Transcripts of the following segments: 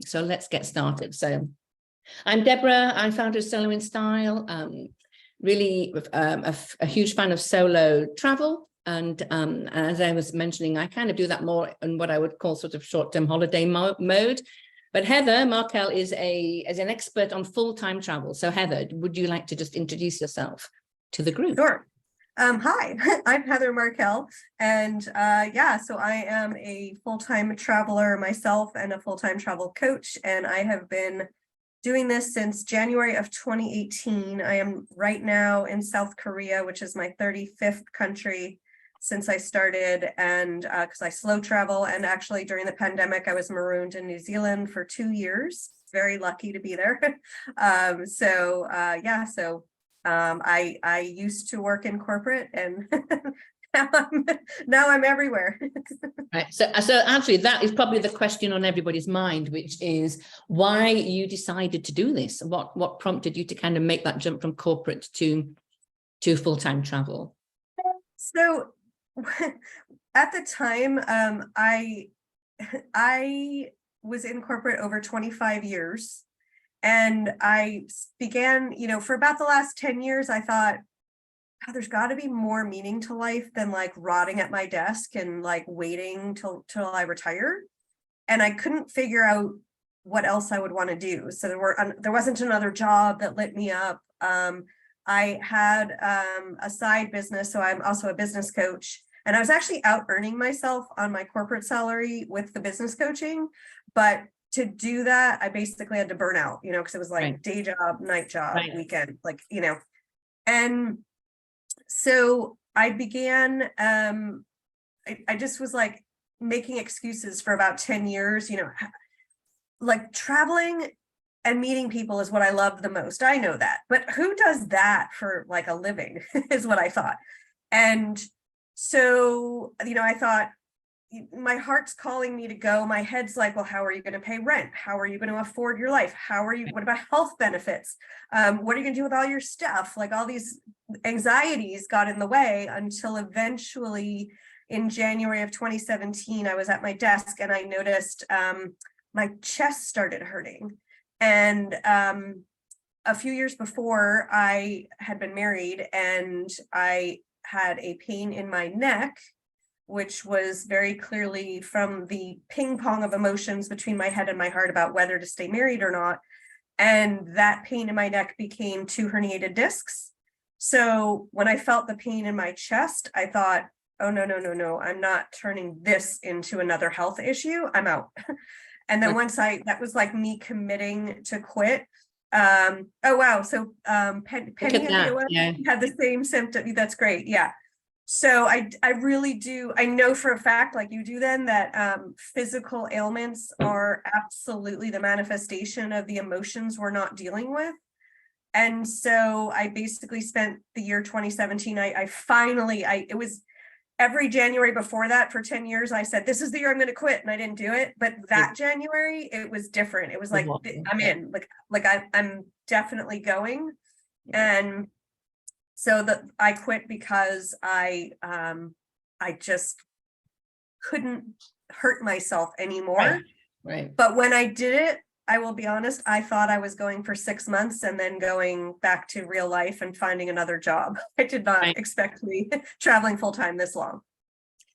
So let's get started. So I'm Deborah. I'm founder of Solo in Style. Really a huge fan of solo travel. And as I was mentioning, I kind of do that more in what I would call sort of short-term holiday mode. But Heather Markel is an expert on full-time travel. So Heather, would you like to just introduce yourself to the group? Sure. Hi, I'm Heather Markel, and so I am a full-time traveler myself and a full-time travel coach, and I have been doing this since January of 2018. I am right now in South Korea, which is my 35th country since I started, and because I slow travel, and actually during the pandemic, I was marooned in New Zealand for 2 years. Very lucky to be there. I used to work in corporate, and now I'm everywhere. Right. So actually, that is probably the question on everybody's mind, which is why you decided to do this. What prompted you to kind of make that jump from corporate to full-time travel? So at the time, I was in corporate over 25 years. And I began, for about the last 10 years, I thought, oh, there's got to be more meaning to life than like rotting at my desk and like waiting till I retire. And I couldn't figure out what else I would want to do. So there wasn't another job that lit me up. I had a side business, so I'm also a business coach. And I was actually out earning myself on my corporate salary with the business coaching, but to do that, I basically had to burn out, because it was like Right. Day job, night job, Right. weekend, and so I began, I just was like making excuses for about 10 years, like traveling and meeting people is what I love the most. I know that, but who does that for like a living is what I thought. And so, I thought, my heart's calling me to go. My head's like, well, how are you going to pay rent? How are you going to afford your life? What about health benefits? What are you going to do with all your stuff? Like all these anxieties got in the way until eventually in January of 2017, I was at my desk and I noticed my chest started hurting. And a few years before, I had been married and I had a pain in my neck, which was very clearly from the ping pong of emotions between my head and my heart about whether to stay married or not. And that pain in my neck became 2 herniated discs. So when I felt the pain in my chest, I thought, oh, no, I'm not turning this into another health issue. I'm out. And then that was like me committing to quit. Oh, wow. So Penny had the same symptom. That's great. Yeah. So I really do. I know for a fact, like you do then, that physical ailments are absolutely the manifestation of the emotions we're not dealing with. And so I basically spent the year 2017. It was every January before that for 10 years. I said, this is the year I'm going to quit. And I didn't do it. But that January, it was different. It was like, I'm in, I'm definitely going. And so I quit because I just couldn't hurt myself anymore. Right. But when I did it, I will be honest, I thought I was going for 6 months and then going back to real life and finding another job. I did not expect to be traveling full time this long.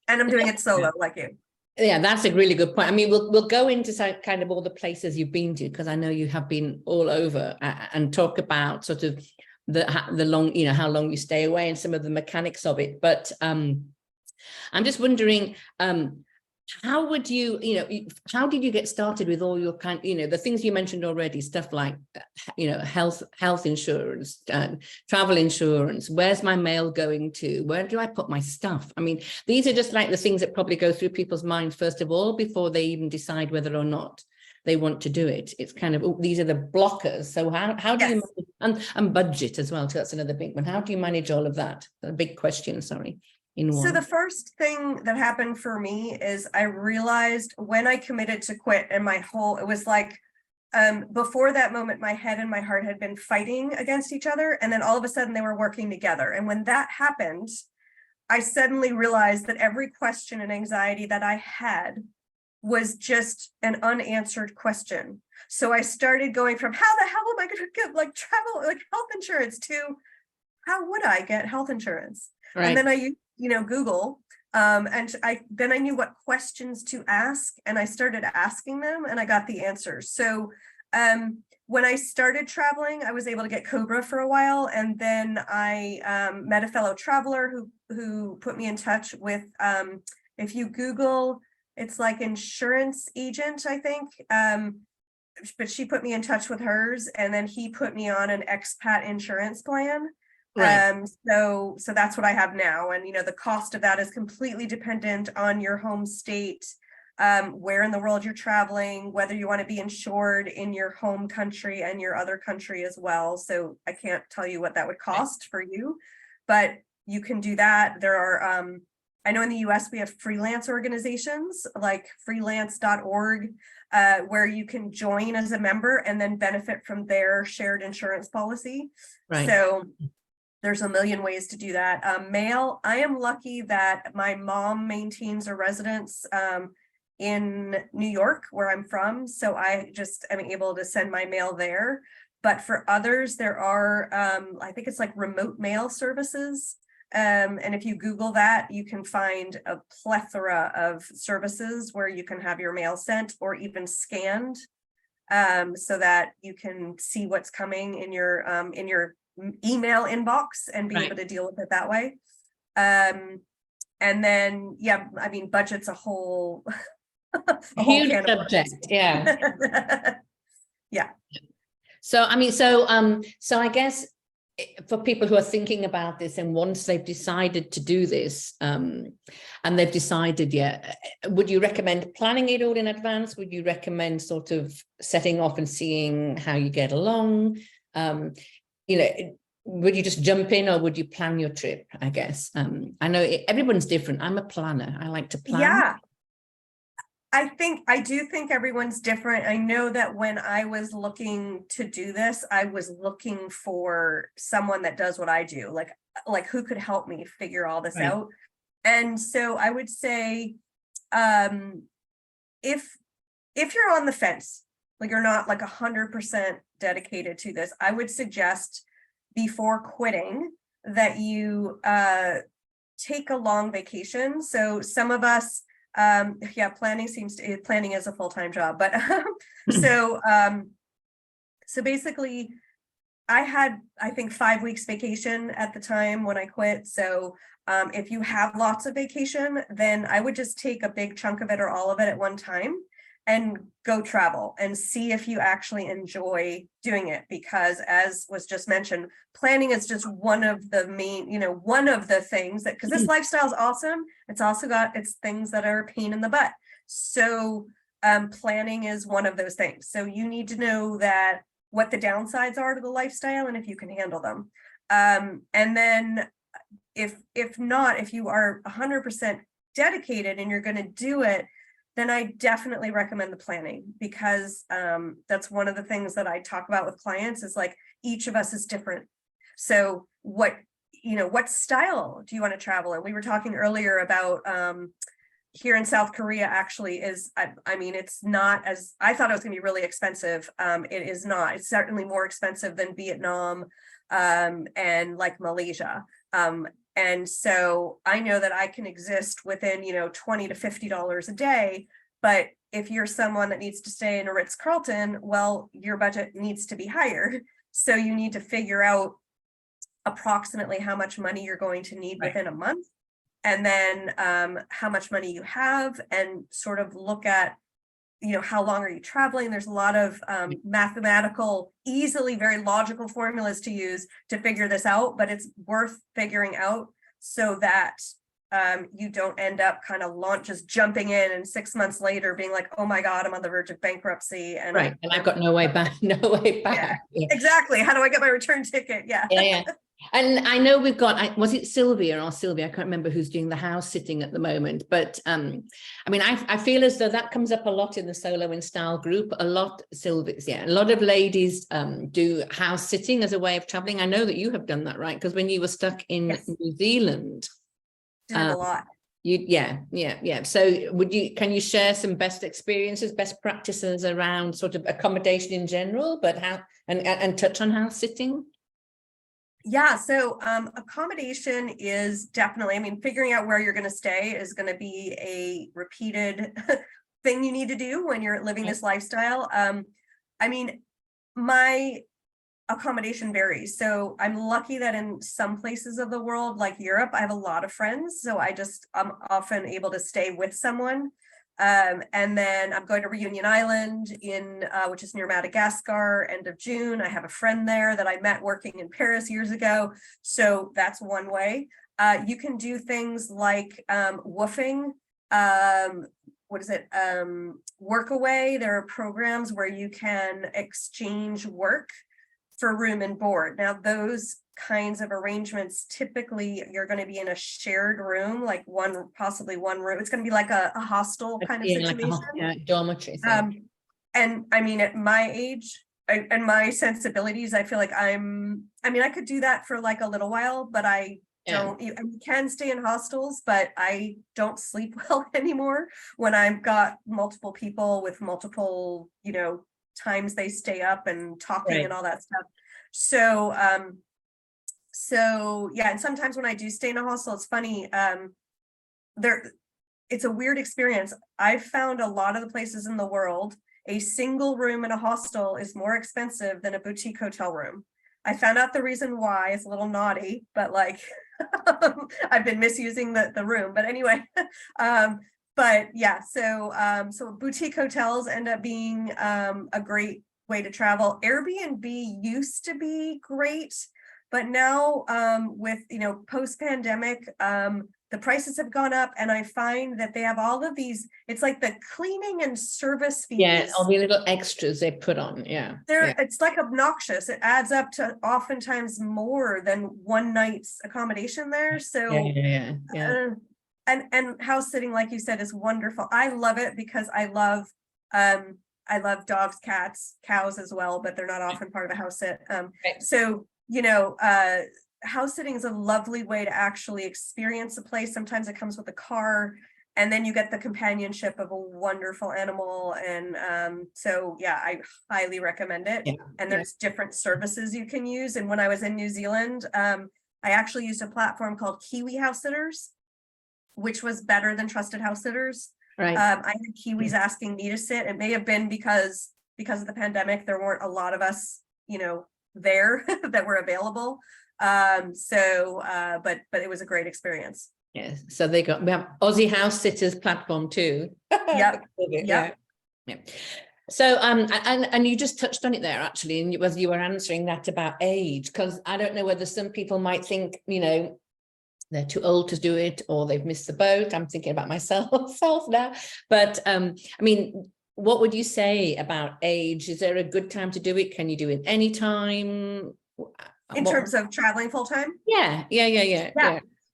And I'm doing it solo like you. Yeah, that's a really good point. I mean, we'll go into kind of all the places you've been to, because I know you have been all over, and talk about sort of the long, how long you stay away and some of the mechanics of it. But I'm just wondering, how would how did you get started with all your the things you mentioned already, stuff like, health insurance, travel insurance, where's my mail going to, where do I put my stuff? I mean, these are just like the things that probably go through people's minds, first of all, before they even decide whether or not they want to do it. It's kind of, these are the blockers. So how do you manage, and budget as well? So that's another big one. How do you manage all of that? A big question, sorry. So the first thing that happened for me is I realized when I committed to quit, and it was like, before that moment, my head and my heart had been fighting against each other. And then all of a sudden they were working together. And when that happened, I suddenly realized that every question and anxiety that I had was just an unanswered question. So I started going from how the hell am I going to get like travel, like health insurance, to how would I get health insurance? Right. And then I used, Google, and then I knew what questions to ask, and I started asking them, and I got the answers. So when I started traveling, I was able to get Cobra for a while, and then I met a fellow traveler who put me in touch with, if you Google, it's like insurance agent, I think. But she put me in touch with hers, and then he put me on an expat insurance plan. Right. So that's what I have now. And, the cost of that is completely dependent on your home state, where in the world you're traveling, whether you want to be insured in your home country and your other country as well. So I can't tell you what that would cost for you, but you can do that. There are, I know in the US we have freelance organizations like freelance.org, where you can join as a member and then benefit from their shared insurance policy. Right. So there's a million ways to do that. Mail, I am lucky that my mom maintains a residence in New York, where I'm from. So I just am able to send my mail there. But for others, there are, I think it's like remote mail services. And if you Google that, you can find a plethora of services where you can have your mail sent or even scanned, so that you can see what's coming in your email inbox and be able to deal with it that way. And then, yeah, I mean, budget's a whole, Huge subject. Yeah. Yeah. So, I mean, so I guess for people who are thinking about this, and once they've decided to do this, and they've decided, would you recommend planning it all in advance? Would you recommend sort of setting off and seeing how you get along? Would you just jump in, or would you plan your trip? I guess. I know everyone's different. I'm a planner. I like to plan. Yeah. I do think everyone's different. I know that when I was looking to do this, I was looking for someone that does what I do, like who could help me figure all this out. And so I would say, if you're on the fence, like you're not like 100% dedicated to this, I would suggest before quitting that you take a long vacation. So some of us, planning is a full-time job, but so basically I had, I think, 5 weeks vacation at the time when I quit. So if you have lots of vacation, then I would just take a big chunk of it or all of it at one time and go travel and see if you actually enjoy doing it. Because as was just mentioned, planning is just one of the main, one of the things that, because this lifestyle is awesome, it's also got its things that are a pain in the butt. So planning is one of those things. So you need to know that what the downsides are to the lifestyle and if you can handle them. And then if you are 100% dedicated and you're going to do it, then I definitely recommend the planning, because that's one of the things that I talk about with clients is like, each of us is different. So what style do you want to travel in? We were talking earlier about here in South Korea actually is, I mean, it's not as, I thought it was gonna be really expensive. It is not. It's certainly more expensive than Vietnam and like Malaysia. And so I know that I can exist within, $20 to $50 a day, but if you're someone that needs to stay in a Ritz-Carlton, well, your budget needs to be higher. So you need to figure out approximately how much money you're going to need within a month, and then how much money you have, and sort of look at, how long are you traveling? There's a lot of mathematical, easily very logical formulas to use to figure this out, but it's worth figuring out so that you don't end up kind of just jumping in and 6 months later being like, oh my God, I'm on the verge of bankruptcy. And and I've got no way back. Yeah, exactly. How do I get my return ticket? Yeah. And I know we've got, was it Sylvia? I can't remember who's doing the house sitting at the moment, but I mean, I feel as though that comes up a lot in the Solo in Style group. A lot of ladies do house sitting as a way of traveling. I know that you have done that, right? Because when you were stuck in New Zealand, did a lot. Yeah. So can you share some best experiences, best practices around sort of accommodation in general, but how, and touch on house sitting? Yeah, so accommodation is definitely, I mean, figuring out where you're going to stay is going to be a repeated thing you need to do when you're living this lifestyle. I mean, my accommodation varies. So I'm lucky that in some places of the world, like Europe, I have a lot of friends. So I'm often able to stay with someone. And then I'm going to Reunion Island which is near Madagascar, end of June. I have a friend there that I met working in Paris years ago. So that's one way. You can do things like woofing. What is it? Workaway. There are programs where you can exchange work for room and board. Now, those kinds of arrangements, typically you're going to be in a shared room, like possibly one room. It's going to be like a hostel kind of situation. Like dormitory thing. And I mean, at my age and my sensibilities, I feel like I could do that for like a little while, but I don't. You can stay in hostels, but I don't sleep well anymore when I've got multiple people with multiple, times they stay up and talking and all that stuff. So yeah, and sometimes when I do stay in a hostel, it's funny, it's a weird experience. I've found a lot of the places in the world, a single room in a hostel is more expensive than a boutique hotel room. I found out the reason why. It's a little naughty, but like I've been misusing the room, but anyway. But yeah, so boutique hotels end up being a great way to travel. Airbnb used to be great, but now with post-pandemic, the prices have gone up, and I find that they have all of these. It's like the cleaning and service fees. Yeah, all the little extras they put on. Yeah, it's like obnoxious. It adds up to oftentimes more than one night's accommodation there. So yeah. And house sitting, like you said, is wonderful. I love it because I love dogs, cats, cows as well, but they're not often part of a house sit. So, house sitting is a lovely way to actually experience a place. Sometimes it comes with a car, and then you get the companionship of a wonderful animal. And so, yeah, I highly recommend it. And there's different services you can use. And when I was in New Zealand, I actually used a platform called Kiwi House Sitters, which was better than Trusted House Sitters. I had Kiwis asking me to sit. It may have been because of the pandemic, there weren't a lot of us, there that were available. But it was a great experience. Yes. So we have Aussie House Sitters platform too. Yep. Yeah. So and you just touched on it there actually, and as you were answering that about age, because I don't know whether some people might think, they're too old to do it, or they've missed the boat. I'm thinking about myself now. But I mean, what would you say about age? Is there a good time to do it? Can you do it anytime? In terms of traveling full time? Yeah.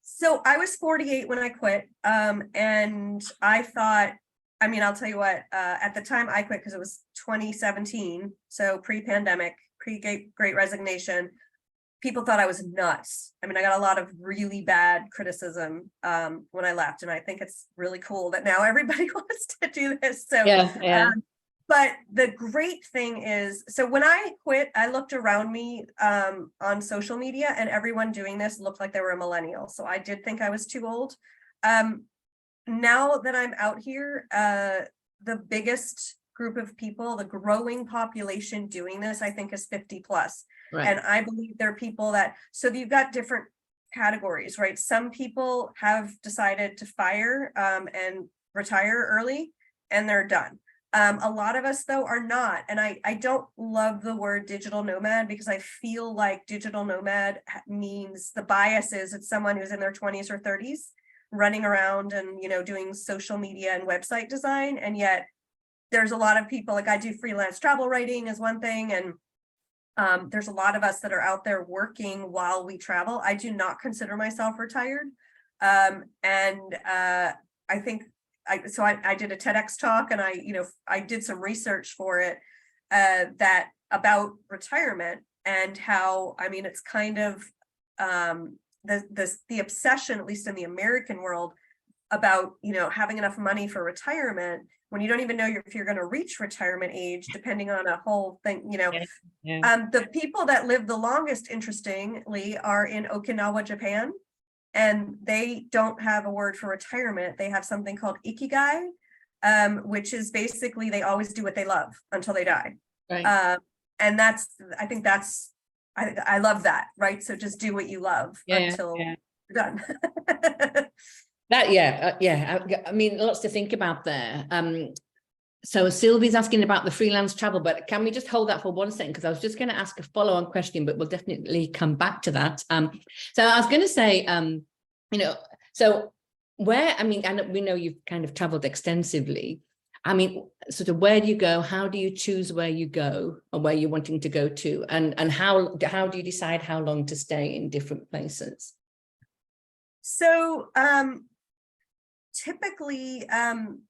So I was 48 when I quit. And I thought, I'll tell you what, at the time I quit because it was 2017. So pre-pandemic, pre-Great Resignation. People thought I was nuts. I got a lot of really bad criticism when I left, and I think it's really cool that now everybody wants to do this. So but the great thing is, so when I quit, I looked around me on social media, and everyone doing this looked like they were a millennial. So I did think I was too old. Now that I'm out here, the biggest group of people, the growing population doing this, I think is 50 plus. And I believe there are people so you've got different categories, right? Some people have decided to fire and retire early, and they're done. A lot of us though are not. And I don't love the word digital nomad, because I feel like digital nomad means the bias is it's someone who's in their 20s or 30s running around and, doing social media and website design. And yet there's a lot of people, like I do freelance travel writing is one thing. And there's a lot of us that are out there working while we travel. I do not consider myself retired. I think I did a TEDx talk, and I did some research for it that about retirement and how, it's kind of the obsession, at least in the American world, about, you know, having enough money for retirement when you don't even know if you're going to reach retirement age, depending on a whole thing, you know. The people that live the longest, interestingly, are in Okinawa, Japan, and they don't have a word for retirement. They have something called ikigai, which is basically they always do what they love until they die. Right. And that's, I think that's, I love that, right? So just do what you love until you're done. I mean, lots to think about there. So Sylvie's asking about the freelance travel, but can we just hold that for 1 second? Because I was just going to ask a follow-on question, but we'll definitely come back to that. So I was going to say, you know, so where, I mean, and we know you've kind of traveled extensively. I mean, sort of where do you go? How do you choose where you go or where you're wanting to go to? And how do you decide how long to stay in different places? So, typically,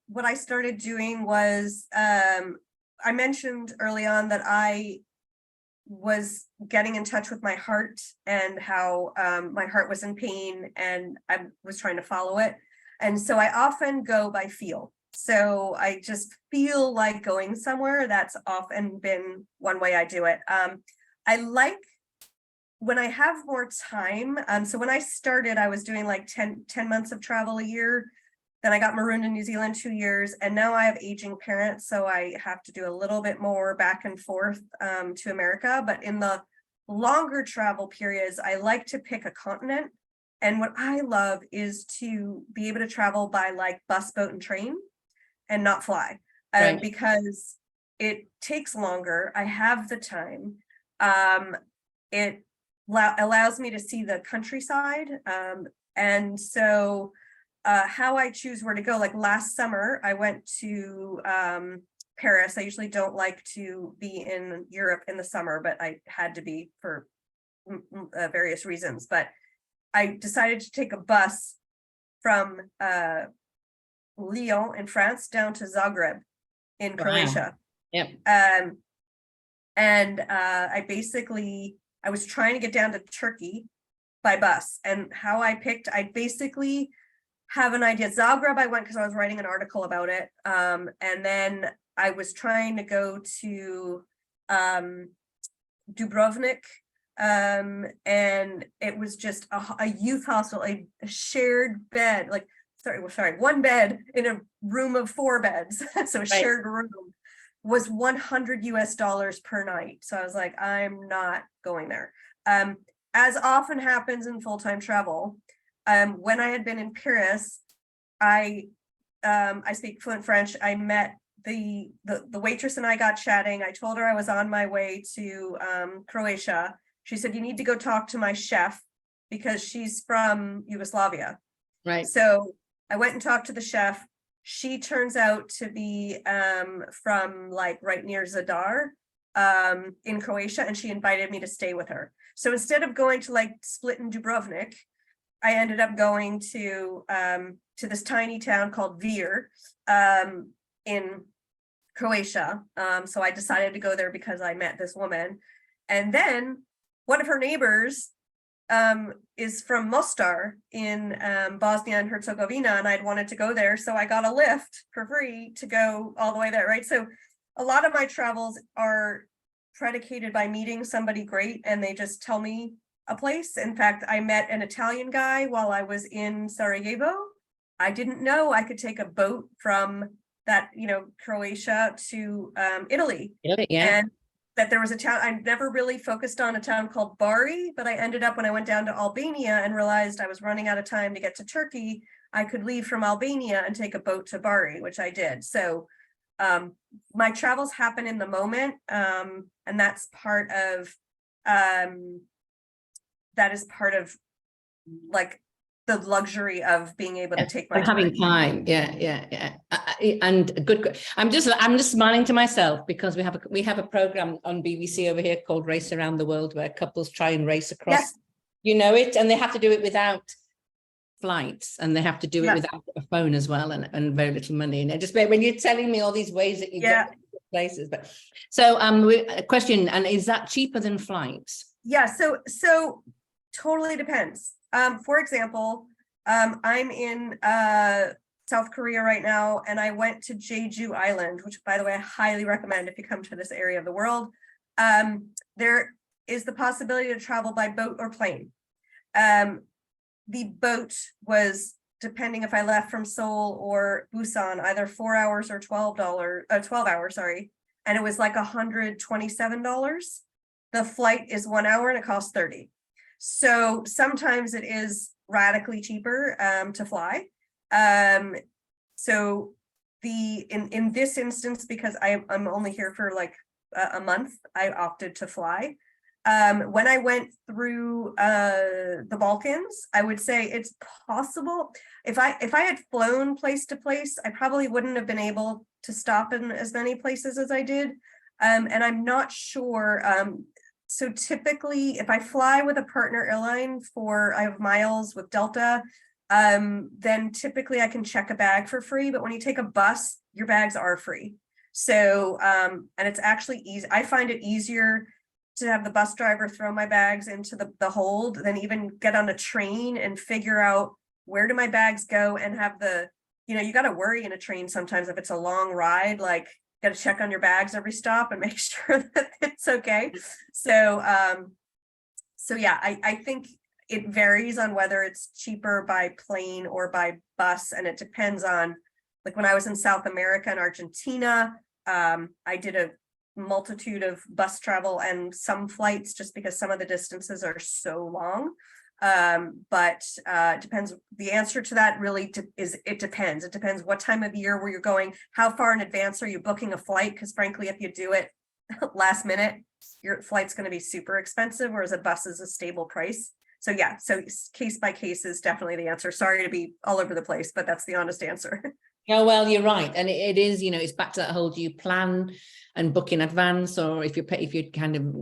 what I started doing was, I mentioned early on that I was getting in touch with my heart and how my heart was in pain and I was trying to follow it. And so I often go by feel. So I just feel like going somewhere. That's often been one way I do it. I like when I have more time. So when I started, I was doing like 10 months of travel a year. Then I got marooned in New Zealand 2 years, and now I have aging parents, so I have to do a little bit more back and forth to America. But in the longer travel periods, I like to pick a continent. And what I love is to be able to travel by like bus, boat, and train and not fly, Right. because it takes longer. I have the time. It allows me to see the countryside. And so how I choose where to go, like last summer, I went to Paris. I usually don't like to be in Europe in the summer, but I had to be for various reasons. But I decided to take a bus from Lyon in France down to Zagreb in Croatia. Yep. And I was trying to get down to Turkey by bus, and how I basically have an idea. Zagreb, I went because I was writing an article about it. And then I was trying to go to Dubrovnik. And it was just a youth hostel, a shared bed, like, one bed in a room of 4 beds. So a shared room was $100 per night. So I was like, I'm not going there. As often happens in full-time travel, when I had been in Paris, I speak fluent French. I met the waitress and I got chatting. I told her I was on my way to Croatia. She said, you need to go talk to my chef because she's from Yugoslavia. Right. So I went and talked to the chef. She turns out to be from like right near Zadar in Croatia, and she invited me to stay with her. So instead of going to like Split and Dubrovnik, I ended up going to this tiny town called Vir in Croatia. So I decided to go there because I met this woman. And then one of her neighbors is from Mostar in Bosnia and Herzegovina, and I'd wanted to go there. So I got a lift for free to go all the way there, right? So a lot of my travels are predicated by meeting somebody great and they just tell me a place. In fact, I met an Italian guy while I was in Sarajevo. I didn't know I could take a boat from that, Croatia to Italy. Yeah. And that there was a town, I never really focused on a town called Bari, but I ended up when I went down to Albania and realized I was running out of time to get to Turkey, I could leave from Albania and take a boat to Bari, which I did. So my travels happen in the moment. And that's part of, like the luxury of being able to take my having time. Yeah. And good. I'm just smiling to myself because we have a program on BBC over here called Race Around the World, where couples try and race across, yes. and they have to do it without flights, and they have to do it without a phone as well, and very little money. And just when you're telling me all these ways that you get to places, but so a question, and is that cheaper than flights? Yeah, so totally depends. For example, I'm in South Korea right now, and I went to Jeju Island, which, by the way, I highly recommend if you come to this area of the world. There is the possibility to travel by boat or plane. The boat was, depending if I left from Seoul or Busan, either 4 hours or 12 hours, sorry. And it was like $127. The flight is 1 hour and it costs 30. So sometimes it is radically cheaper to fly. So in this instance, because I'm only here for like a month, I opted to fly. When I went through the Balkans, I would say it's possible. If I had flown place to place, I probably wouldn't have been able to stop in as many places as I did. And I'm not sure. So typically, if I fly with a partner airline I have miles with Delta, then typically I can check a bag for free. But when you take a bus, your bags are free. So, and it's actually easy. I find it easier to have the bus driver throw my bags into the hold than even get on a train and figure out where do my bags go and have you got to worry in a train sometimes if it's a long ride, like got to check on your bags every stop and make sure that it's okay. So, so yeah, I think it varies on whether it's cheaper by plane or by bus. And it depends on, like when I was in South America and Argentina, I did a multitude of bus travel and some flights just because some of the distances are so long. But it depends. The answer to that really is it depends. It depends what time of year where you're going, how far in advance are you booking a flight? Because frankly, if you do it last minute, your flight's going to be super expensive, whereas a bus is a stable price. So yeah, so case by case is definitely the answer. Sorry to be all over the place, but that's the honest answer. Yeah, well, you're right. And it is, it's back to that whole, do you plan and book in advance, or if you're kind of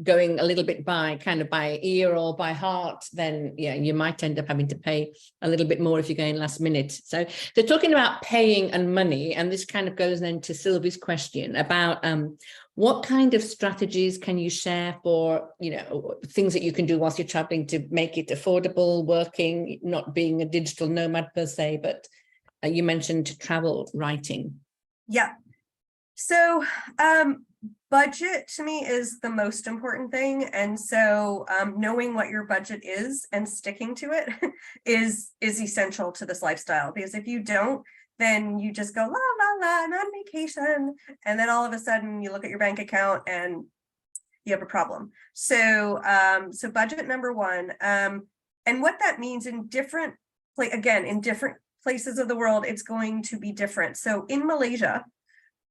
going a little bit by ear or by heart, then yeah, you might end up having to pay a little bit more if you're going last minute. So they're talking about paying and money, and this kind of goes then to Sylvie's question about what kind of strategies can you share for things that you can do whilst you're traveling to make it affordable, working, not being a digital nomad per se, but you mentioned travel writing. Yeah. So budget to me is the most important thing. And so knowing what your budget is and sticking to it is essential to this lifestyle, because if you don't, then you just go, la, la, la, I'm on vacation. And then all of a sudden you look at your bank account and you have a problem. So, so budget number one. And what that means in different places of the world, it's going to be different. So in Malaysia,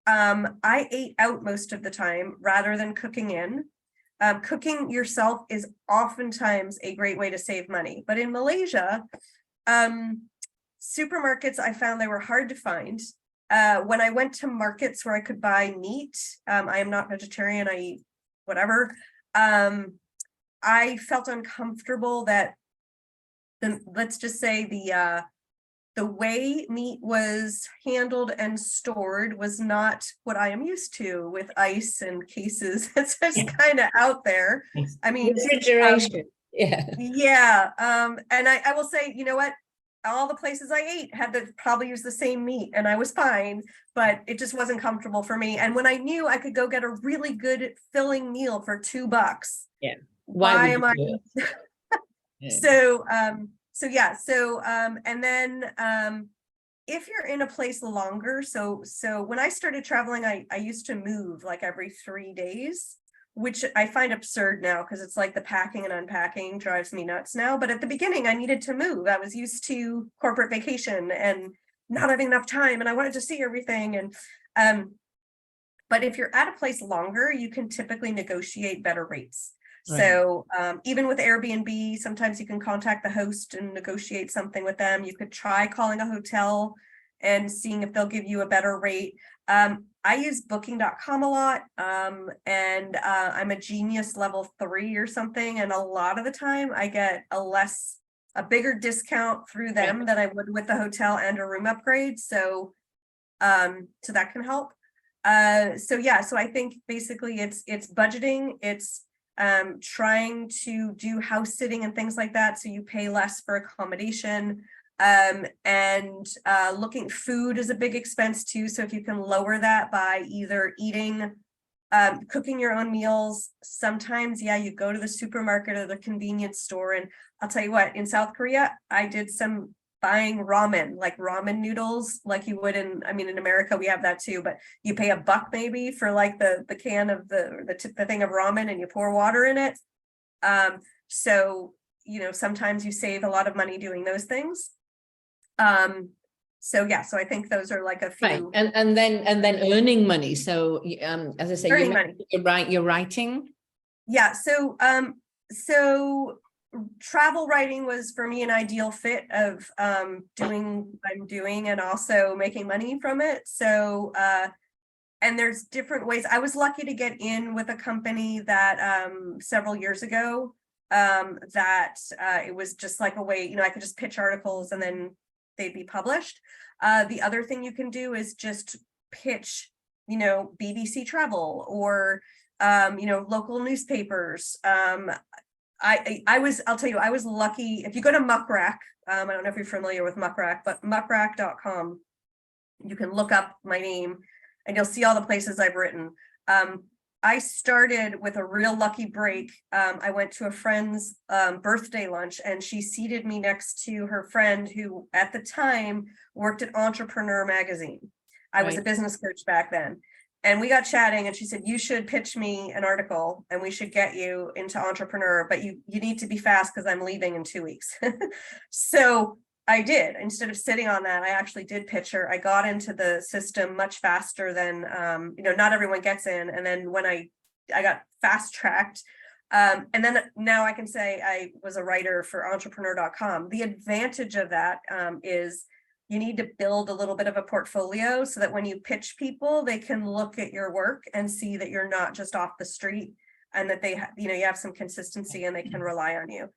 I ate out most of the time rather than cooking in. Cooking yourself is oftentimes a great way to save money. But in Malaysia, supermarkets, I found they were hard to find. When I went to markets where I could buy meat, I am not vegetarian, I eat whatever. I felt uncomfortable that let's just say the way meat was handled and stored was not what I am used to, with ice and cases. It's just kind of out there. I mean, refrigeration. Yeah. And I will say, you know what? All the places I ate had to probably use the same meat and I was fine, but it just wasn't comfortable for me. And when I knew I could go get a really good filling meal for $2, yeah, why am I? Yeah. So and then if you're in a place longer, so when I started traveling, I used to move like every 3 days, which I find absurd now because it's like the packing and unpacking drives me nuts now. But at the beginning, I needed to move. I was used to corporate vacation and not having enough time, and I wanted to see everything. And but if you're at a place longer, you can typically negotiate better rates. Right. So even with Airbnb, sometimes you can contact the host and negotiate something with them. You could try calling a hotel and seeing if they'll give you a better rate. I use booking.com a lot, and I'm a Genius level 3 or something. And a lot of the time I get a bigger discount through them than I would with the hotel and a room upgrade. So that can help. So I think basically it's budgeting, it's trying to do house sitting and things like that, so you pay less for accommodation. And looking, food is a big expense too, so if you can lower that by either eating, cooking your own meals. Sometimes, yeah, you go to the supermarket or the convenience store, and I'll tell you what, in South Korea, I did some buying ramen, like ramen noodles, like you would in, I mean, in America, we have that too, but you pay $1 maybe for like the can of the thing of ramen, and you pour water in it. So, you know, sometimes you save a lot of money doing those things. So yeah, so I think those are like a Right. few. And then earning money. So as I say, Earning money. You're writing. Yeah, so travel writing was for me an ideal fit of doing what I'm doing and also making money from it. So and there's different ways. I was lucky to get in with a company that several years ago, that it was just like a way, you know, I could just pitch articles and then they'd be published. The other thing you can do is just pitch, you know, BBC Travel or you know, local newspapers. I'll tell you, I was lucky. If you go to Muckrack, I don't know if you're familiar with Muckrack, but muckrack.com, you can look up my name and you'll see all the places I've written. I started with a real lucky break. I went to a friend's birthday lunch, and she seated me next to her friend who at the time worked at Entrepreneur magazine. I was a business coach back then. And we got chatting, and she said, you should pitch me an article and we should get you into Entrepreneur, but you need to be fast because I'm leaving in 2 weeks. So I did. Instead of sitting on that, I actually did pitch her. I got into the system much faster than, you know, not everyone gets in. And then when I got fast tracked, and then now I can say I was a writer for entrepreneur.com. The advantage of that is you need to build a little bit of a portfolio so that when you pitch people, they can look at your work and see that you're not just off the street, and that they you know, you have some consistency and they can rely on you.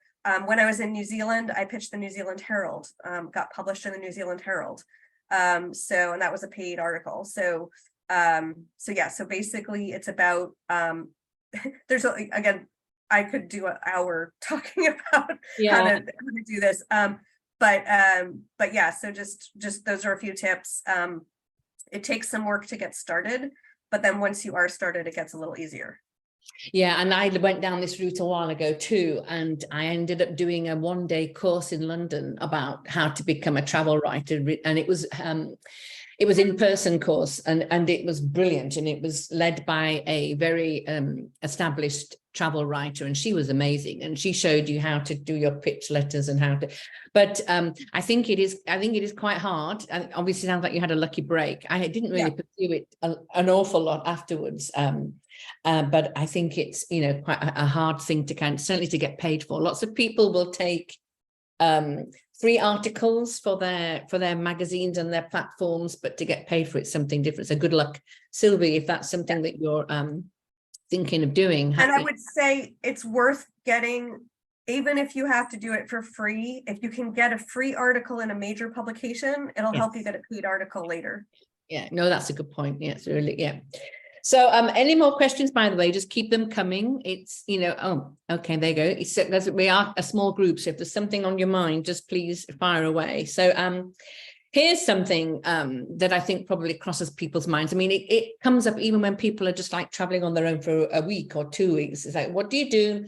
When I was in New Zealand, I pitched the New Zealand Herald, got published in the New Zealand Herald. So, and that was a paid article. So, so yeah, so basically it's about, again, I could do an hour talking about how to do this. But yeah, so just those are a few tips. It takes some work to get started, but then once you are started, it gets a little easier. Yeah, and I went down this route a while ago too, and I ended up doing a one-day course in London about how to become a travel writer, and it was in-person course, and it was brilliant, and it was led by a very established travel writer, and she was amazing, and she showed you how to do your pitch letters and how to. But I think it is quite hard, and obviously sounds like you had a lucky break. I didn't really pursue it an awful lot afterwards. But I think it's, you know, quite a hard thing to certainly to get paid for. Lots of people will take 3 articles for their magazines and their platforms, but to get paid for it, something different. So good luck, Sylvie, if that's something that you're thinking of doing. And I would say it's worth getting, even if you have to do it for free, if you can get a free article in a major publication, it'll help you get a paid article later. Yeah, no, that's a good point. Yeah, it's really, yeah. So any more questions, by the way, just keep them coming. It's, you know, oh, okay, there you go. We are a small group, so if there's something on your mind, just please fire away. So here's something that I think probably crosses people's minds. I mean, it comes up even when people are just like traveling on their own for a week or 2 weeks. It's like, what do you do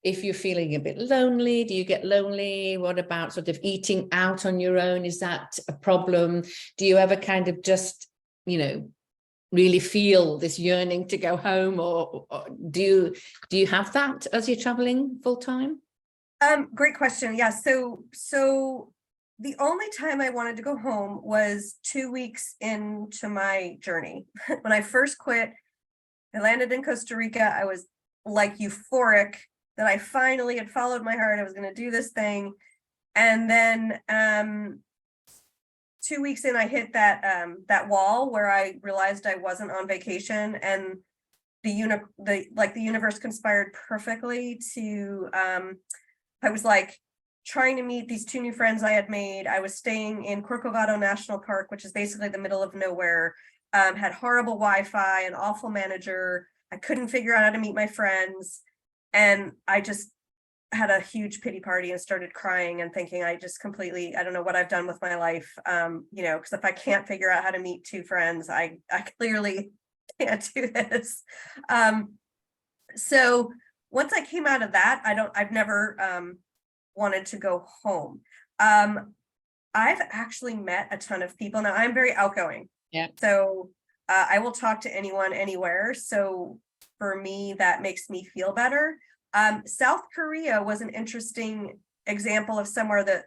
if you're feeling a bit lonely? Do you get lonely? What about sort of eating out on your own? Is that a problem? Do you ever kind of just, you know, really feel this yearning to go home, or do you have that as you're traveling full time? Great question. Yeah, so the only time I wanted to go home was 2 weeks into my journey. When I first quit, I landed in Costa Rica. I was like euphoric that I finally had followed my heart. I was going to do this thing, and then 2 weeks in, I hit that wall where I realized I wasn't on vacation, and the universe conspired perfectly to. I was like trying to meet these 2 new friends I had made. I was staying in Corcovado National Park, which is basically the middle of nowhere. Had horrible Wi-Fi, an awful manager. I couldn't figure out how to meet my friends. And I just had a huge pity party and started crying and thinking I don't know what I've done with my life. Because if I can't figure out how to meet two friends, I clearly can't do this. So once I came out of that, I've never wanted to go home. I've actually met a ton of people. Now I'm very outgoing. Yeah. So I will talk to anyone, anywhere. So for me, that makes me feel better. South Korea was an interesting example of somewhere that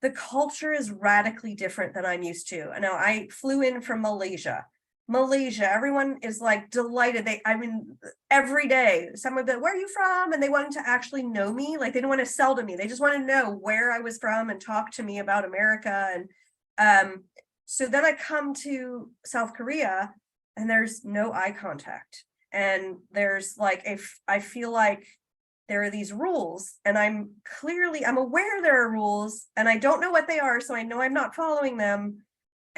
the culture is radically different than I'm used to. Now I flew in from Malaysia, everyone is like delighted. Every day someone would be like, where are you from? And they wanted to actually know me. Like they didn't want to sell to me. They just want to know where I was from and talk to me about America. And so then I come to South Korea and there's no eye contact. And there's like, I feel like there are these rules and I'm aware there are rules and I don't know what they are. So I know I'm not following them.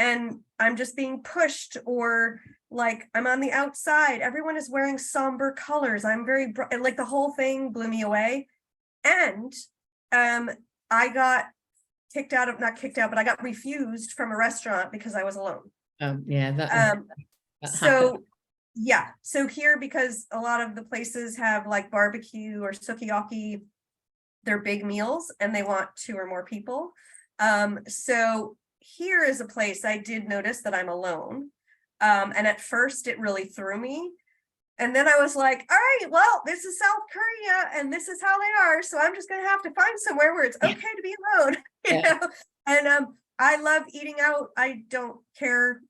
And I'm just being pushed, or like I'm on the outside. Everyone is wearing somber colors. I'm very bright, like the whole thing blew me away. And I got not kicked out, but I got refused from a restaurant because I was alone. Yeah, that so yeah, so here, because a lot of the places have like barbecue or sukiyaki, they're big meals and they want 2 or more people. So here is a place I did notice that I'm alone. And at first it really threw me. And then I was like, all right, well, this is South Korea and this is how they are. So I'm just going to have to find somewhere where it's okay to be alone, you know? And I love eating out. I don't care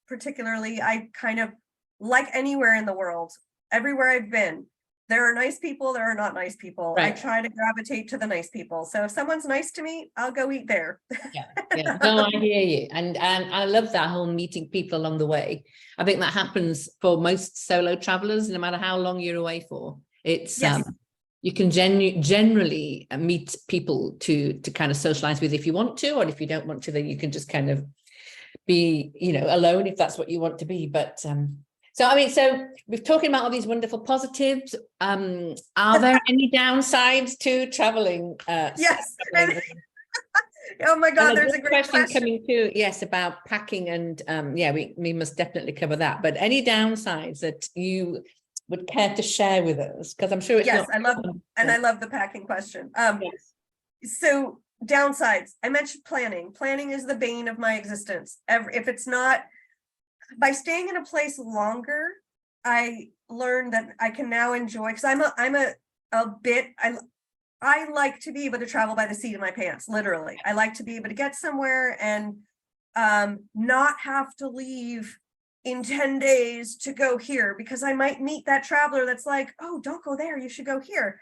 particularly. I kind of like anywhere in the world, everywhere I've been. There are nice people, there are not nice people. Right. I try to gravitate to the nice people. So if someone's nice to me, I'll go eat there. Yeah. No, I hear you. And I love that whole meeting people along the way. I think that happens for most solo travelers, no matter how long you're away for. It's you can generally meet people to kind of socialize with if you want to, or if you don't want to, then you can just kind of be, alone if that's what you want to be. But so we've talking about all these wonderful positives. Are there any downsides to traveling? Yes. Oh my God, there's a great question coming too. Yes, about packing and we must definitely cover that. But any downsides that you would care to share with us? Because I'm sure it's I love the packing question. So downsides, I mentioned planning. Planning is the bane of my existence. If it's not, by staying in a place longer, I learned that I can now enjoy, because I like to be able to travel by the seat of my pants, literally. I like to be able to get somewhere and not have to leave in 10 days to go here, because I might meet that traveler that's like, oh, don't go there, you should go here.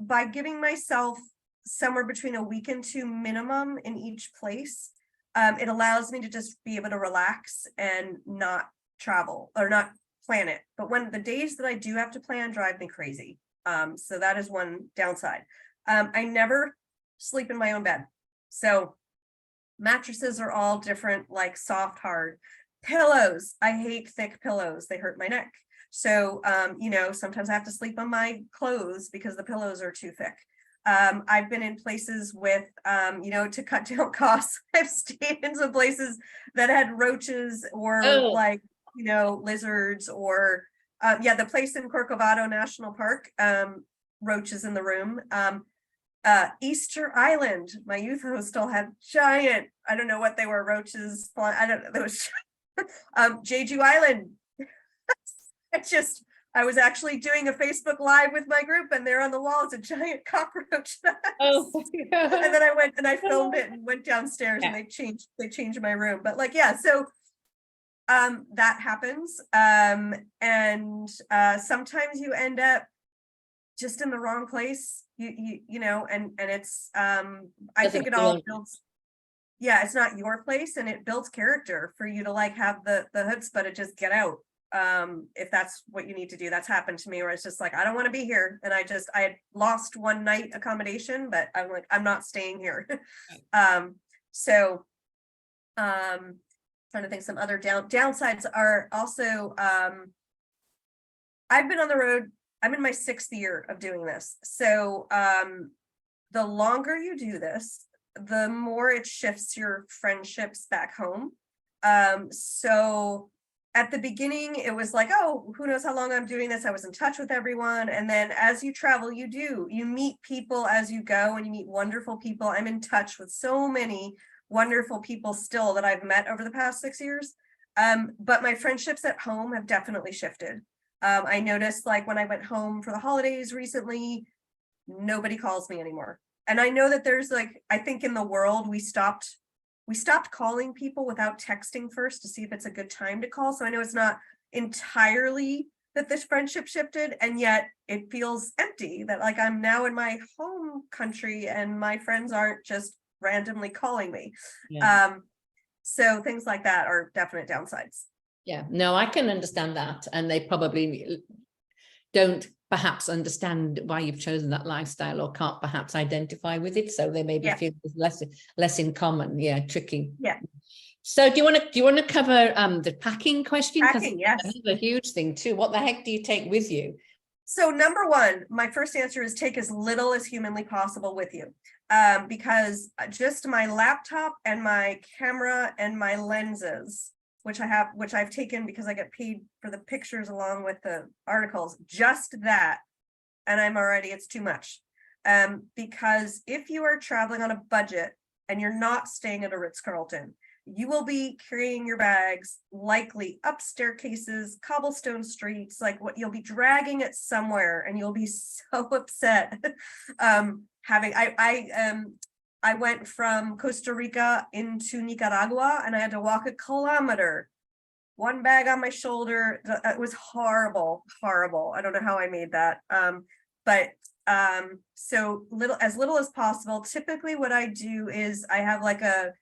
By giving myself somewhere between a week and 2 minimum in each place, it allows me to just be able to relax and not travel or not plan it. But when the days that I do have to plan drive me crazy. So that is one downside. I never sleep in my own bed. So mattresses are all different, like soft, hard. Pillows, I hate thick pillows. They hurt my neck. So, sometimes I have to sleep on my clothes because the pillows are too thick. I've been in places with, to cut down costs. I've stayed in some places that had roaches or lizards, or the place in Corcovado National Park, roaches in the room. Easter Island, my youth hostel had giant, I don't know what they were, roaches. I don't know. There was Jeju Island. I was actually doing a Facebook Live with my group, and there on the wall is a giant cockroach. Oh, and then I went and I filmed it and went downstairs, and they changed my room. But so that happens. And sometimes you end up just in the wrong place, and it's I think it all builds. Yeah, it's not your place, and it builds character for you to like have the chutzpah to just get out. If that's what you need to do. That's happened to me, where it's just like, I don't want to be here. And I had lost one night accommodation, but I'm like, I'm not staying here. trying to think some other downsides are also, I've been on the road. I'm in my 6th year of doing this. So, the longer you do this, the more it shifts your friendships back home. So at the beginning, it was like, oh, who knows how long I'm doing this? I was in touch with everyone. And then as you travel, you meet people as you go, and you meet wonderful people. I'm in touch with so many wonderful people still that I've met over the past 6 years. But my friendships at home have definitely shifted. I noticed, like, when I went home for the holidays recently, nobody calls me anymore. And I know that there's, like, I think in the world we stopped calling people without texting first to see if it's a good time to call. So I know it's not entirely that this friendship shifted, and yet it feels empty that, like, I'm now in my home country and my friends aren't just randomly calling me. Yeah. So things like that are definite downsides. Yeah, no, I can understand that. And they probably don't perhaps understand why you've chosen that lifestyle, or can't perhaps identify with it. So they maybe feel there's less in common. Yeah, tricky. Yeah. So do you want to cover the packing question? Packing, yes. That's a huge thing too. What the heck do you take with you? So number one, my first answer is take as little as humanly possible with you. Because just my laptop and my camera and my lenses, which I've taken because I get paid for the pictures along with the articles, just that, and it's too much. Because if you are traveling on a budget and you're not staying at a Ritz-Carlton, you will be carrying your bags likely up staircases, cobblestone streets, like what you'll be dragging it somewhere, and you'll be so upset. I went from Costa Rica into Nicaragua, and I had to walk a kilometer, one bag on my shoulder. It was horrible. I don't know how I made that. So as little as possible. Typically what I do is I have like a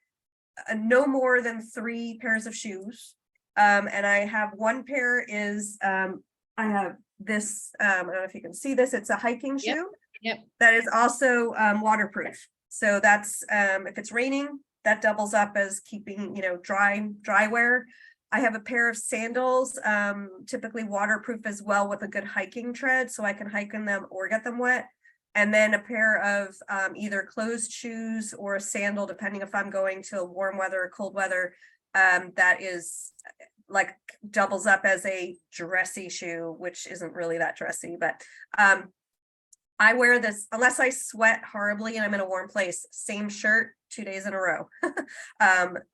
no more than 3 pairs of shoes. And I have one pair is, I have this, I don't know if you can see this, it's a hiking shoe. Yep. That is also waterproof. So that's, if it's raining, that doubles up as keeping, dry wear. I have a pair of sandals, typically waterproof as well, with a good hiking tread, so I can hike in them or get them wet. And then a pair of either closed shoes or a sandal, depending if I'm going to warm weather or cold weather, that is like doubles up as a dressy shoe, which isn't really that dressy, but I wear this unless I sweat horribly and I'm in a warm place, same shirt 2 days in a row.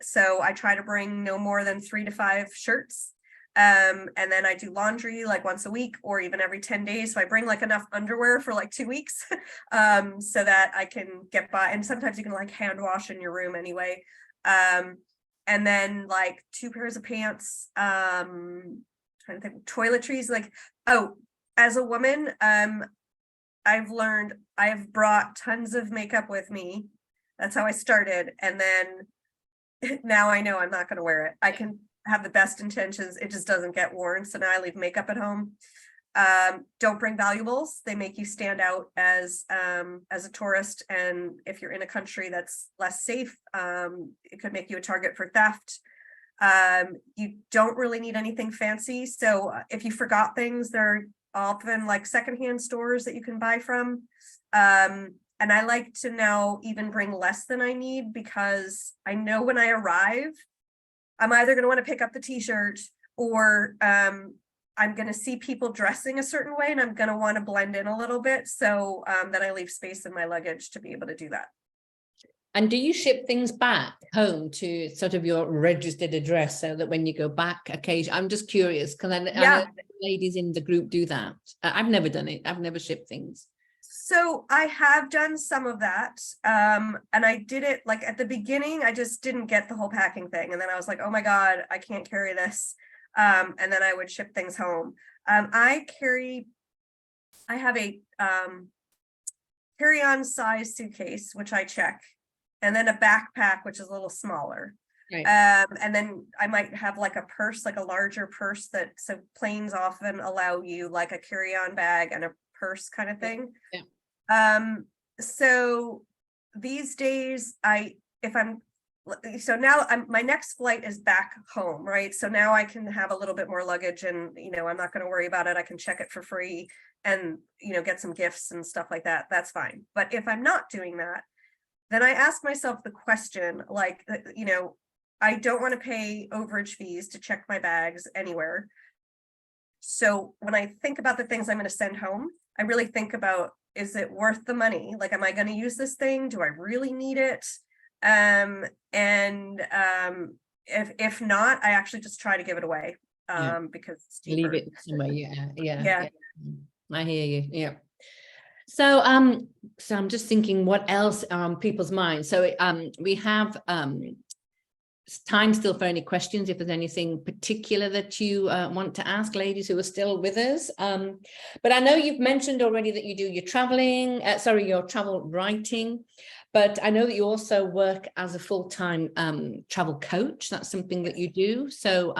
So I try to bring no more than 3 to 5 shirts. And then I do laundry like once a week or even every 10 days. So I bring like enough underwear for like 2 weeks, so that I can get by. And sometimes you can like hand wash in your room anyway. And then like 2 pairs of pants, trying to think, toiletries, like, oh, as a woman, I've learned I've brought tons of makeup with me. That's how I started. And then now I know I'm not going to wear it. I can have the best intentions. It just doesn't get worn. So now I leave makeup at home. Don't bring valuables. They make you stand out as a tourist. And if you're in a country that's less safe, it could make you a target for theft. You don't really need anything fancy. So if you forgot things, there are often like secondhand stores that you can buy from. And I like to now even bring less than I need, because I know when I arrive, I'm either going to want to pick up the t-shirt, or I'm going to see people dressing a certain way and I'm going to want to blend in a little bit. So then I leave space in my luggage to be able to do that. And do you ship things back home to sort of your registered address, so that when you go back occasionally? I'm just curious, because I know ladies in the group do that. I've never done it. I've never shipped things. So I have done some of that. And I did it like at the beginning, I just didn't get the whole packing thing. And then I was like, oh my God, I can't carry this. And then I would ship things home. I have a carry-on size suitcase, which I check, and then a backpack, which is a little smaller. Right. And then I might have like a purse, like a larger purse, so planes often allow you like a carry-on bag and a purse kind of thing. Yeah. So these days, if I'm so now my next flight is back home, right? So now I can have a little bit more luggage and, I'm not going to worry about it. I can check it for free and, get some gifts and stuff like that. That's fine. But if I'm not doing that, then I ask myself the question, like, I don't want to pay overage fees to check my bags anywhere. So when I think about the things I'm going to send home, I really think about, is it worth the money? Like, am I going to use this thing? Do I really need it? If not, I actually just try to give it away, because it's cheaper. Leave it somewhere. Yeah. Yeah. I hear you. Yeah. So I'm just thinking what else are on people's minds. So we have time still for any questions, if there's anything particular that you want to ask, ladies who are still with us. But I know you've mentioned already that you do your traveling, your travel writing, but I know that you also work as a full-time travel coach. That's something that you do. So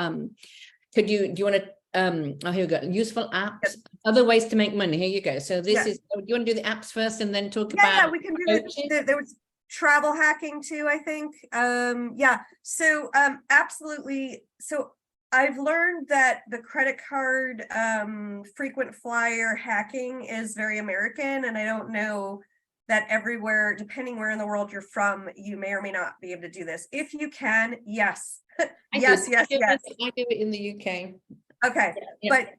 do you want to, here we go, useful apps, yep. Other ways to make money. Here you go. So this is, do you want to do the apps first and then talk about? Yeah, we can do there was travel hacking too, I think. So absolutely. So I've learned that the credit card frequent flyer hacking is very American, and I don't know that everywhere, depending where in the world you're from, you may or may not be able to do this. If you can, yes. yes. I do it in the UK. Okay, yeah. But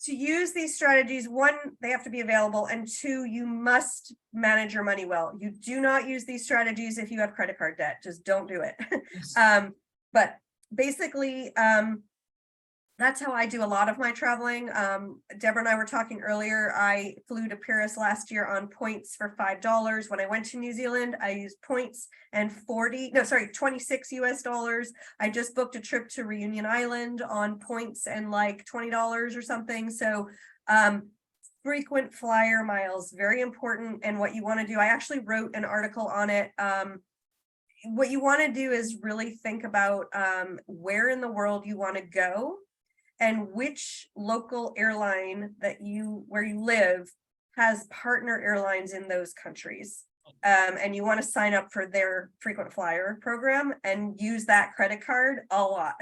to use these strategies, one, they have to be available, and two, you must manage your money well. You do not use these strategies if you have credit card debt. Just don't do it. Yes. But basically, that's how I do a lot of my traveling. Deborah and I were talking earlier. I flew to Paris last year on points for $5. When I went to New Zealand, I used points and 26 US. I just booked a trip to Reunion Island on points and like $20 or something. So frequent flyer miles, very important. And what you want to do, I actually wrote an article on it. What you want to do is really think about where in the world you want to go, and which local airline where you live has partner airlines in those countries. And you want to sign up for their frequent flyer program and use that credit card a lot.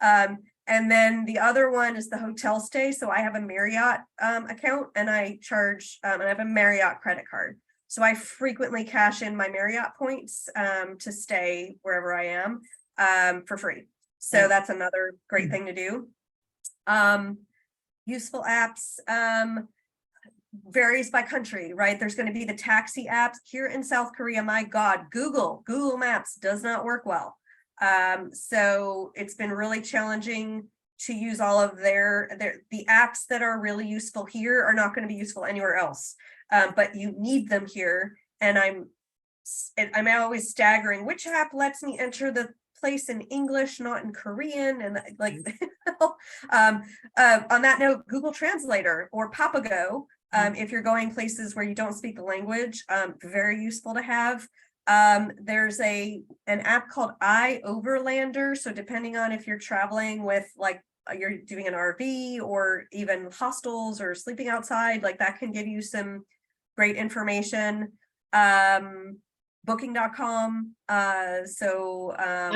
And then the other one is the hotel stay. So I have a Marriott account, and I charge, and I have a Marriott credit card. So I frequently cash in my Marriott points to stay wherever I am for free. So that's another great thing to do. Useful apps varies by country, right? There's going to be the taxi apps here in South Korea. My God, Google Maps does not work well. So it's been really challenging to use all of the apps that are really useful here are not going to be useful anywhere else. But you need them here. And I'm always staggering which app lets me enter the place in English, not in Korean, and like on that note, Google Translator or Papago, if you're going places where you don't speak the language, very useful to have. There's an app called iOverlander. So depending on if you're traveling with like you're doing an RV or even hostels or sleeping outside, like that can give you some great information. Booking.com. I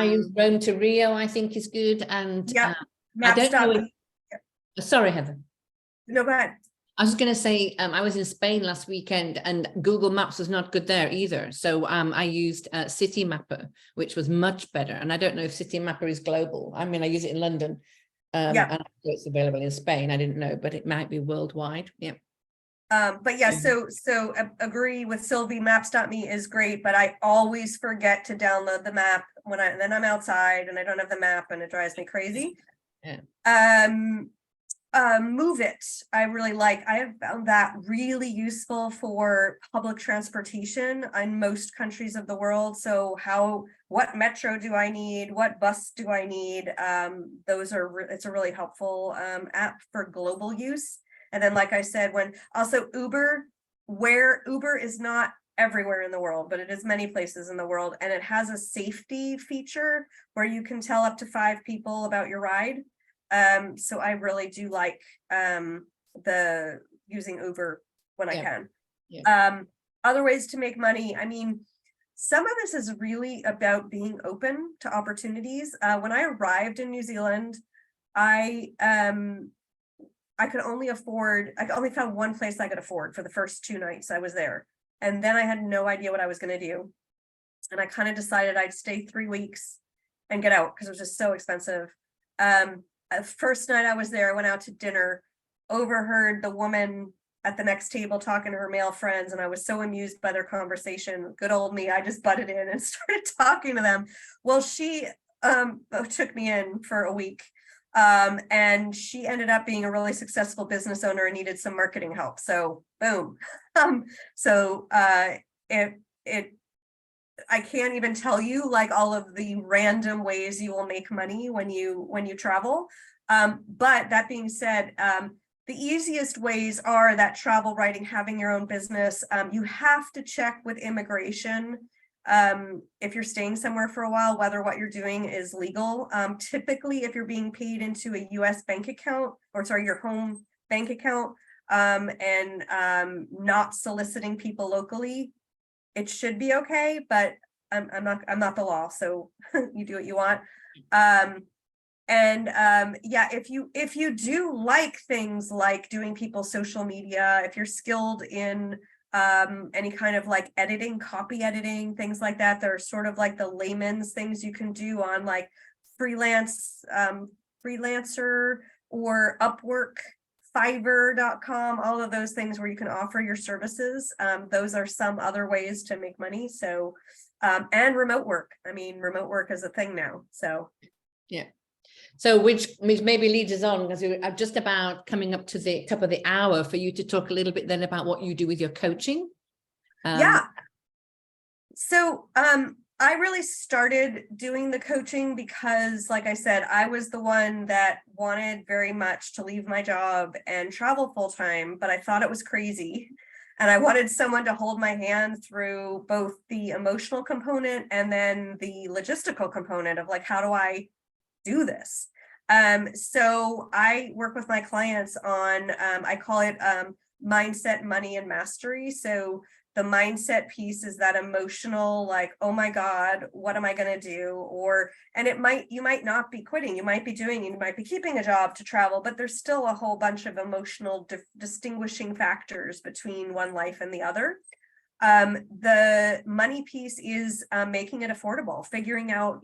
use Rome to Rio, I think is good. And yeah, I don't know sorry, Heather. No, go ahead. I was going to say, I was in Spain last weekend and Google Maps was not good there either. So I used City Mapper, which was much better. And I don't know if City Mapper is global. I mean, I use it in London. And it's available in Spain. I didn't know, but it might be worldwide. Yeah. But yeah, so agree with Sylvie. Maps.me is great, but I always forget to download the map then I'm outside and I don't have the map and it drives me crazy. Yeah. Move It. I really like. I have found that really useful for public transportation in most countries of the world. So what metro do I need? What bus do I need? It's a really helpful app for global use. And then, like I said, also Uber, where Uber is not everywhere in the world, but it is many places in the world. And it has a safety feature where you can tell up to 5 people about your ride. So I really do like using Uber when I can. Yeah. Other ways to make money. I mean, some of this is really about being open to opportunities. When I arrived in New Zealand, I could only found one place I could afford for the first 2 nights I was there. And then I had no idea what I was going to do. And I kind of decided I'd stay 3 weeks and get out because it was just so expensive. First night I was there, I went out to dinner, overheard the woman at the next table talking to her male friends, and I was so amused by their conversation. Good old me, I just butted in and started talking to them. Well, she took me in for a week, and she ended up being a really successful business owner and needed some marketing help. So boom. I can't even tell you like all of the random ways you will make money when you travel. But that being said, the easiest ways are that travel writing, having your own business. You have to check with immigration if you're staying somewhere for a while, whether what you're doing is legal. Typically, if you're being paid into a US bank account, or sorry, your home bank account, and not soliciting people locally, it should be okay, but I'm not the law, so you do what you want. Yeah, if you do like things like doing people's social media, if you're skilled in any kind of like editing, copy editing, things like that, there are sort of like the layman's things you can do on like Freelancer or Upwork, Fiverr.com, all of those things where you can offer your services. Those are some other ways to make money. So, and remote work. I mean, remote work is a thing now. So, yeah. So which maybe leads us on, because we're just about coming up to the top of the hour for you to talk a little bit then about what you do with your coaching. Yeah. So, I really started doing the coaching because, like I said, I was the one that wanted very much to leave my job and travel full time, but I thought it was crazy. And I wanted someone to hold my hand through both the emotional component and then the logistical component of like, how do I do this? So I work with my clients on, I call it mindset, money, and mastery. So the mindset piece is that emotional, like, oh my God, what am I going to do? Or, and you might not be quitting, you might be keeping a job to travel, but there's still a whole bunch of emotional distinguishing factors between one life and the other. The money piece is making it affordable, figuring out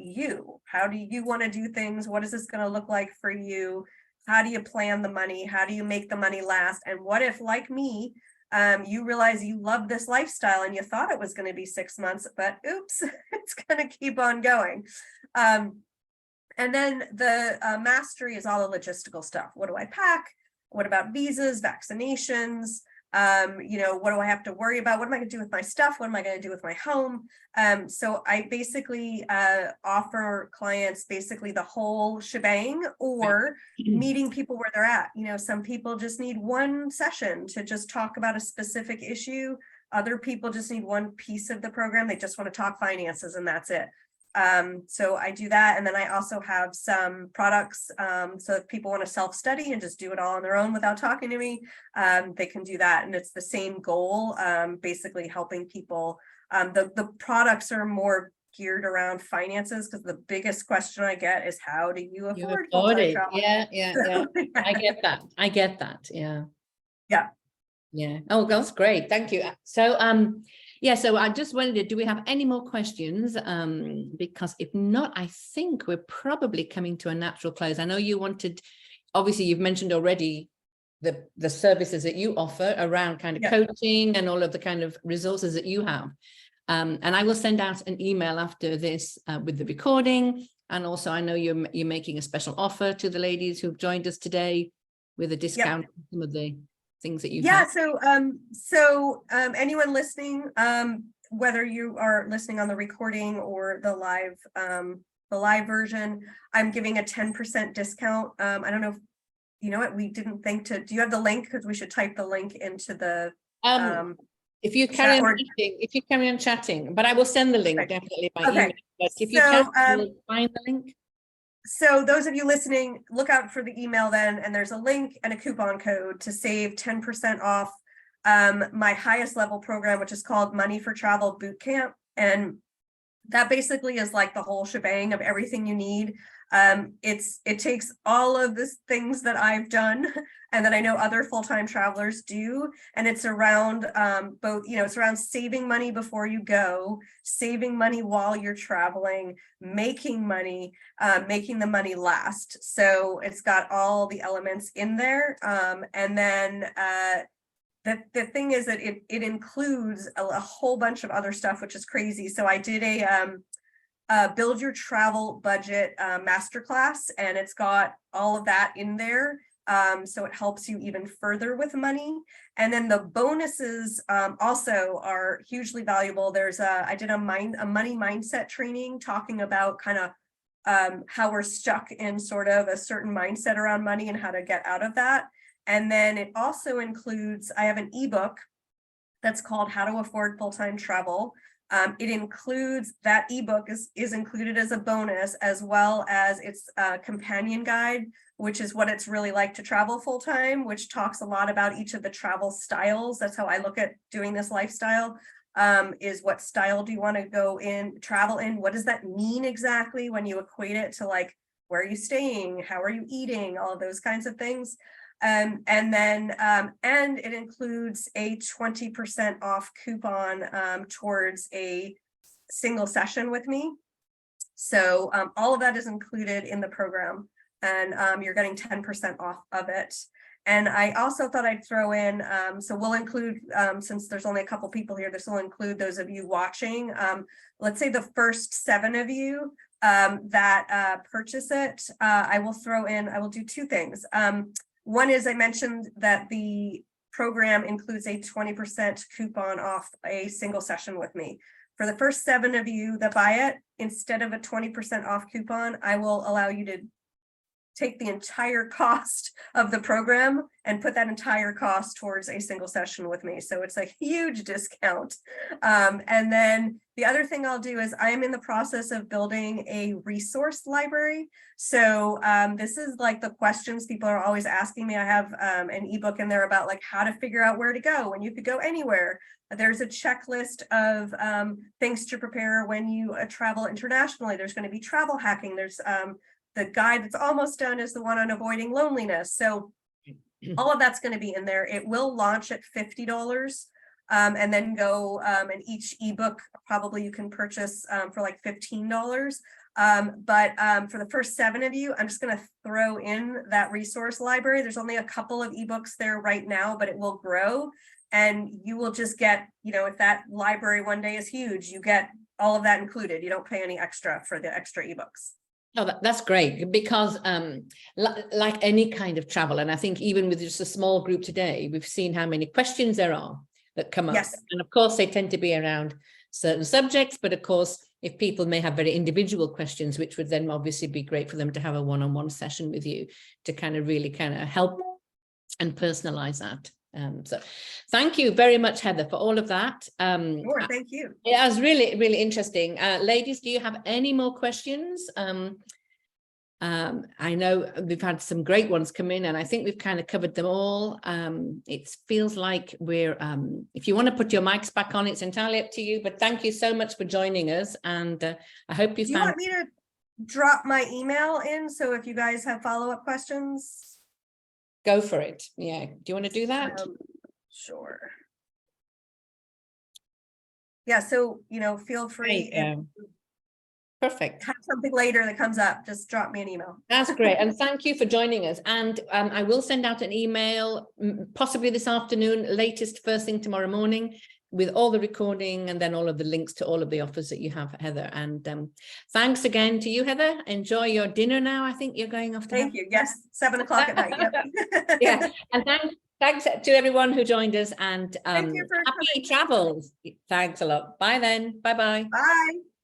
how do you want to do things? What is this going to look like for you? How do you plan the money? How do you make the money last? And what if, like me, you realize you love this lifestyle and you thought it was going to be 6 months, but oops, it's going to keep on going. And then the mastery is all the logistical stuff. What do I pack? What about visas, vaccinations? What do I have to worry about? What am I going to do with my stuff? What am I going to do with my home? So I basically offer clients basically the whole shebang, or meeting people where they're at. Some people just need one session to just talk about a specific issue. Other people just need one piece of the program. They just want to talk finances and that's it. So I do that. And then I also have some products. So if people want to self-study and just do it all on their own without talking to me, they can do that. And it's the same goal, basically helping people. The products are more geared around finances, because the biggest question I get is, how do you afford it? travel? Yeah. I get that. Yeah. Oh, that's great. Thank you. So, so I just wondered, do we have any more questions? Because if not, I think we're probably coming to a natural close. I know you wanted, obviously you've mentioned already the services that you offer around kind of coaching and all of the kind of resources that you have. And I will send out an email after this with the recording. And also I know you're making a special offer to the ladies who've joined us today with a discount on some of the things that you have. So anyone listening, whether you are listening on the recording or the live version, I'm giving a 10% discount. I don't know if you know what, we didn't think to, do you have the link? Because we should type the link into the if you carry on chatting, but I will send the link definitely by email. But if you can find the link. So those of you listening, look out for the email then, and there's a link and a coupon code to save 10% off my highest level program, which is called Money for Travel Bootcamp. And that basically is like the whole shebang of everything you need. It takes all of the things that I've done and that I know other full-time travelers do, and it's around both, it's around saving money before you go, saving money while you're traveling, making money, making the money last. So it's got all the elements in there, and then the thing is that it includes a whole bunch of other stuff, which is crazy. So I did a build your travel budget masterclass, and it's got all of that in there. So it helps you even further with money. And then the bonuses also are hugely valuable. I did a money mindset training talking about kind of how we're stuck in sort of a certain mindset around money and how to get out of that. And then it also includes, I have an ebook that's called How to Afford Full-Time Travel. It includes, that ebook is included as a bonus, as well as its companion guide, which is what it's really like to travel full-time, which talks a lot about each of the travel styles. That's how I look at doing this lifestyle, is what style do you want to travel in? What does that mean exactly when you equate it to like, where are you staying? How are you eating? All of those kinds of things. And it includes a 20% off coupon towards a single session with me. So all of that is included in the program, and you're getting 10% off of it. And I also thought I'd throw in, so we'll include, since there's only a couple people here, this will include those of you watching. Let's say the first 7 of you that purchase it, I will do 2 things. One is, I mentioned that the program includes a 20% coupon off a single session with me. For the first 7 of you that buy it, instead of a 20% off coupon, I will allow you to take the entire cost of the program and put that entire cost towards a single session with me. So it's a huge discount. And then the other thing I'll do is I am in the process of building a resource library. So this is like the questions people are always asking me. I have an ebook in there about like how to figure out where to go when you could go anywhere. There's a checklist of things to prepare when you travel internationally. There's going to be travel hacking. There's the guide that's almost done is the one on avoiding loneliness. So all of that's going to be in there. It will launch at $50 and then go, and each ebook probably you can purchase for like $15. But for the first 7 of you, I'm just going to throw in that resource library. There's only a couple of ebooks there right now, but it will grow. And you will just get, if that library one day is huge, you get all of that included. You don't pay any extra for the extra ebooks. Oh, that's great, because like any kind of travel, and I think even with just a small group today, we've seen how many questions there are that come up. Yes. And of course, they tend to be around certain subjects, but of course, if people may have very individual questions, which would then obviously be great for them to have a one-on-one session with you to kind of really help and personalize that. So thank you very much, Heather, for all of that. Sure, thank you. It was really, really interesting. Ladies, do you have any more questions? I know we've had some great ones come in, and I think we've kind of covered them all. It feels like we're, if you want to put your mics back on, it's entirely up to you, but thank you so much for joining us. And I hope you Do you want me to drop my email in? So if you guys have follow-up questions. Go for it. Yeah. Do you want to do that? Sure. Yeah. So, feel free. Perfect. Have something later that comes up, just drop me an email. That's great. And thank you for joining us. And I will send out an email, possibly this afternoon, latest first thing tomorrow morning, with all the recording and then all of the links to all of the offers that you have, Heather. And thanks again to you, Heather. Enjoy your dinner now. I think you're going off to Thank you. Yes, 7 o'clock at night. Yep. Yeah. And thanks to everyone who joined us, and Thank you for happy travels. Thanks a lot. Bye then. Bye-bye. Bye.